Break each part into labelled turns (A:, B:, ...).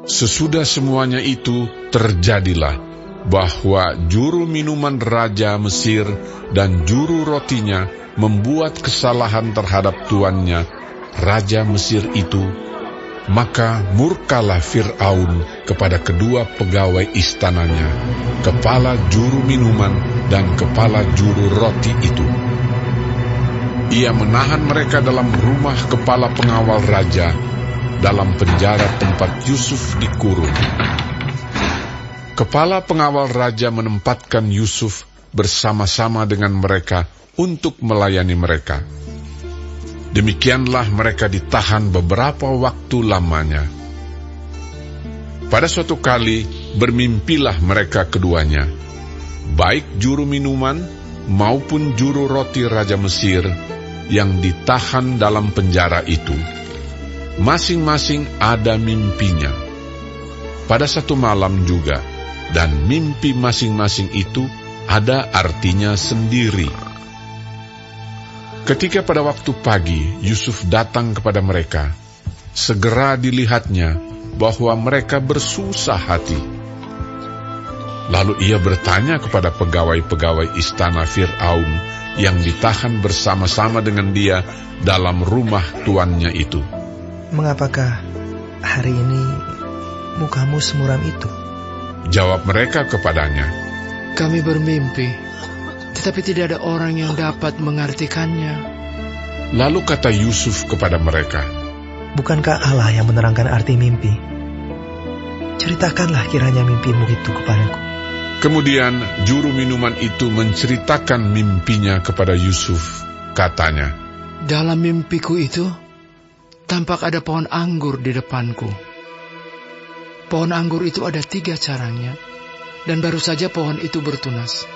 A: Sesudah semuanya itu terjadilah bahwa juru minuman Raja Mesir dan juru rotinya membuat kesalahan terhadap tuannya, Raja Mesir itu. Maka murkalah Fir'aun kepada kedua pegawai istananya, kepala juru minuman dan kepala juru roti itu. Ia menahan mereka dalam rumah kepala pengawal raja, dalam penjara tempat Yusuf dikurung. Kepala pengawal raja menempatkan Yusuf bersama-sama dengan mereka untuk melayani mereka. Demikianlah mereka ditahan beberapa waktu lamanya. Pada suatu kali bermimpilah mereka keduanya, baik juru minuman maupun juru roti Raja Mesir yang ditahan dalam penjara itu. Masing-masing ada mimpinya pada satu malam juga, dan mimpi masing-masing itu ada artinya sendiri. Ketika pada waktu pagi Yusuf datang kepada mereka, segera dilihatnya bahwa mereka bersusah hati. Lalu ia bertanya kepada pegawai-pegawai istana Fir'aun yang ditahan bersama-sama dengan dia dalam rumah tuannya itu,
B: "Mengapakah hari ini mukamu semuram itu?"
A: Jawab mereka kepadanya,
C: "Kami bermimpi, tetapi tidak ada orang yang dapat mengartikannya."
A: Lalu kata Yusuf kepada mereka,
B: "Bukankah Allah yang menerangkan arti mimpi? Ceritakanlah kiranya mimpimu itu kepadaku."
A: Kemudian juru minuman itu menceritakan mimpinya kepada Yusuf. Katanya,
C: "Dalam mimpiku itu, tampak ada pohon anggur di depanku. Pohon anggur itu ada 3 carangnya, dan baru saja pohon itu bertunas.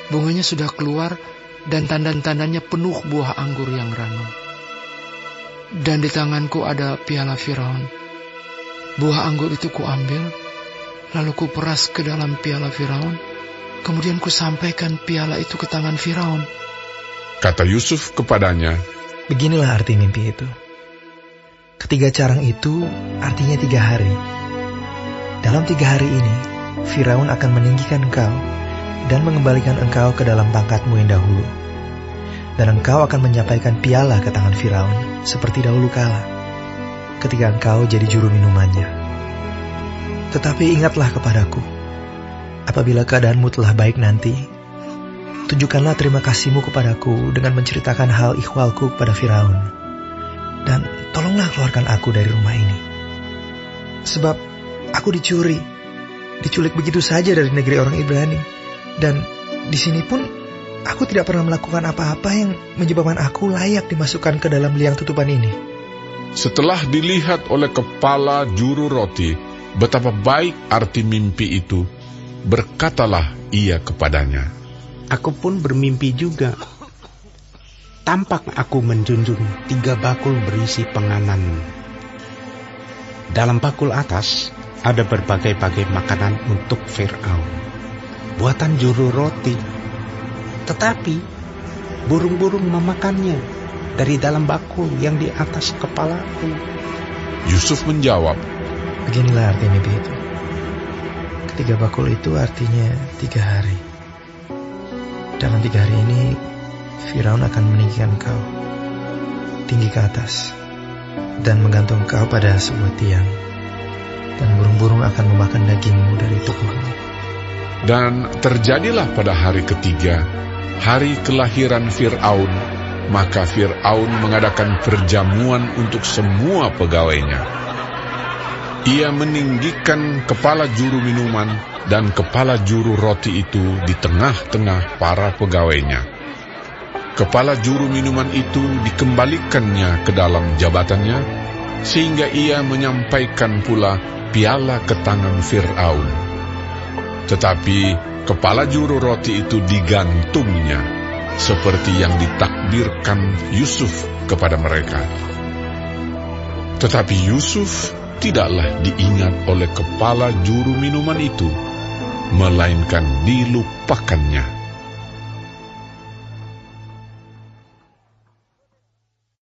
C: Bunganya sudah keluar, dan tandan-tandannya penuh buah anggur yang ranum. Dan di tanganku ada piala Firaun. Buah anggur itu kuambil, lalu kuperas ke dalam piala Firaun, kemudian kusampaikan piala itu ke tangan Firaun."
A: Kata Yusuf kepadanya,
B: "Beginilah arti mimpi itu. Ketiga carang itu artinya 3 hari. Dalam 3 hari ini, Firaun akan meninggikan engkau dan mengembalikan engkau ke dalam pangkatmu yang dahulu. Dan engkau akan menyampaikan piala ke tangan Firaun seperti dahulu kala, ketika engkau jadi juru minumannya. Tetapi ingatlah kepadaku, apabila keadaanmu telah baik nanti, tunjukkanlah terima kasihmu kepadaku dengan menceritakan hal ikhwalku kepada Firaun. Dan tolonglah keluarkan aku dari rumah ini. Sebab aku diculik begitu saja dari negeri orang Ibrani. Dan di sini pun aku tidak pernah melakukan apa-apa yang menyebabkan aku layak dimasukkan ke dalam liang tutupan ini."
A: Setelah dilihat oleh kepala juru roti betapa baik arti mimpi itu, berkatalah ia kepadanya,
D: "Aku pun bermimpi juga. Tampak aku menjunjung 3 bakul berisi penganan. Dalam bakul atas ada berbagai-bagai makanan untuk Fir'aun, buatan juru roti. Tetapi burung-burung memakannya dari dalam bakul yang di atas kepalaku."
A: Yusuf menjawab,
B: "Beginilah arti mimpi itu. Ketiga bakul itu artinya 3 hari. Dalam 3 hari ini, Firaun akan meninggikan kau tinggi ke atas dan menggantung kau pada sebuah tiang. Dan burung-burung akan memakan dagingmu dari tubuhmu."
A: Dan terjadilah pada hari ketiga, hari kelahiran Fir'aun, maka Fir'aun mengadakan perjamuan untuk semua pegawainya. Ia meninggikan kepala juru minuman dan kepala juru roti itu di tengah-tengah para pegawainya. Kepala juru minuman itu dikembalikannya ke dalam jabatannya, sehingga ia menyampaikan pula piala ke tangan Fir'aun. Tetapi kepala juru roti itu digantungnya, seperti yang ditakdirkan Yusuf kepada mereka. Tetapi Yusuf tidaklah diingat oleh kepala juru minuman itu, melainkan dilupakannya.